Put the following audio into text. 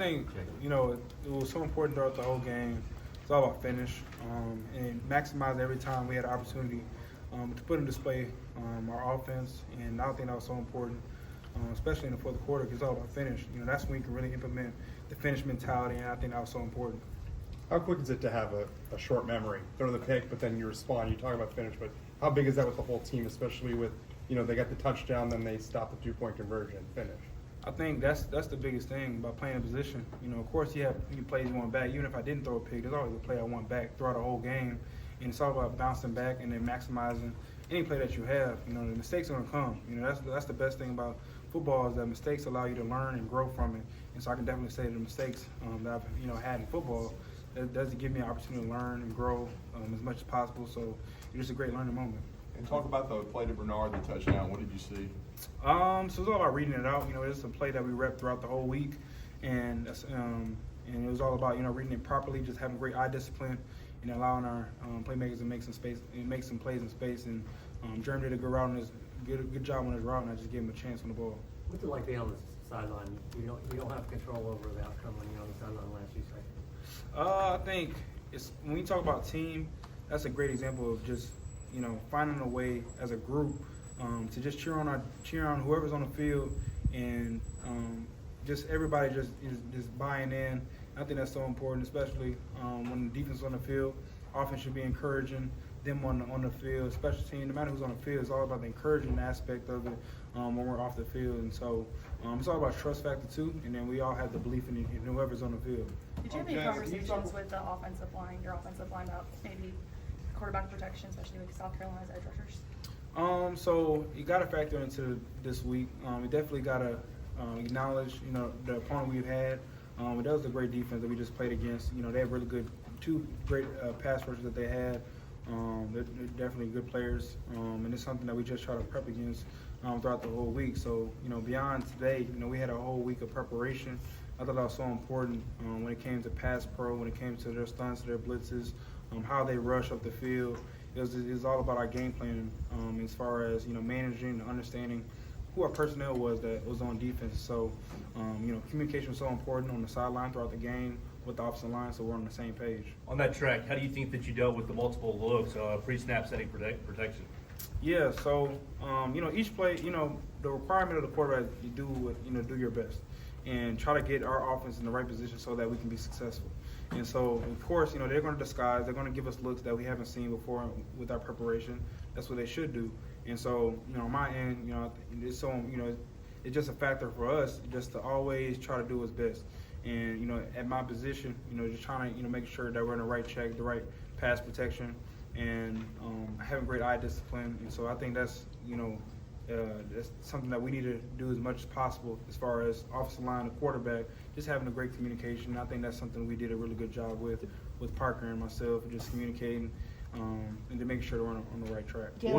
I think, it was so important throughout the whole game. It's all about finish and maximize every time we had an opportunity to put in display our offense. And I think that was so important, especially in the fourth quarter, because it's all about finish. That's when you can really implement the finish mentality, and I think that was so important. How quick is it to have a short memory? Throw the pick, but then you respond. You talk about finish, but how big is that with the whole team, especially with, they got the touchdown, then they stop the 2-point conversion, finish? I think that's the biggest thing about playing a position. Of course, you plays you want back. Even if I didn't throw a pick, there's always a play I want back throughout the whole game. And it's all about bouncing back and then maximizing any play that you have. The mistakes are going to come. That's the best thing about football is that mistakes allow you to learn and grow from it. And so I can definitely say the mistakes that I've had in football, that does give me an opportunity to learn and grow as much as possible. So it's just a great learning moment. And talk about the play to Bernard, the touchdown. What did you see? So it's all about reading it out. It's a play that we rep throughout the whole week, and it was all about reading it properly, just having great eye discipline, and allowing our playmakers to make some plays in space. And Jeremy did a good route on good job on his route, and I just gave him a chance on the ball. What's it like being on the sideline? You don't have control over the outcome when you're on the sideline the last few seconds. I think when we talk about team, that's a great example of just finding a way as a group to just cheer on whoever's on the field, and just everybody just buying in. I think that's so important, especially when the defense is on the field. Offense should be encouraging them on the field, special team. No matter who's on the field, it's all about the encouraging aspect of it when we're off the field. And so it's all about trust factor too. And then we all have the belief in whoever's on the field. Did you have any conversations with the offensive line, your offensive line, about maybe quarterback protection, especially with South Carolina's edge rushers? So you got to factor into this week. We definitely got to acknowledge, the opponent we've had. But that was a great defense that we just played against. They have really two great pass rushers that they had. They're definitely good players, and it's something that we just try to prep against throughout the whole week. So, beyond today, we had a whole week of preparation. I thought that was so important when it came to pass pro, when it came to their stunts, their blitzes, how they rush up the field. It was all about our game plan as far as managing and understanding who our personnel was that was on defense. So communication was so important on the sideline throughout the game with the offensive line, so we're on the same page. On that track, how do you think that you dealt with the multiple looks, pre-snap setting protection? Yeah, so each play, the requirement of the quarterback, you do your best and try to get our offense in the right position so that we can be successful. And so, of course, they're going to disguise. They're going to give us looks that we haven't seen before with our preparation. That's what they should do. And so, on my end, it's so, it's just a factor for us just to always try to do what's best. And, at my position, just trying to, make sure that we're in the right check, the right pass protection, and having great eye discipline. And so I think that's something that we need to do as much as possible as far as offensive line, the quarterback, just having a great communication. I think that's something we did a really good job with Parker and myself, just communicating and to make sure that we're on the right track. Yeah,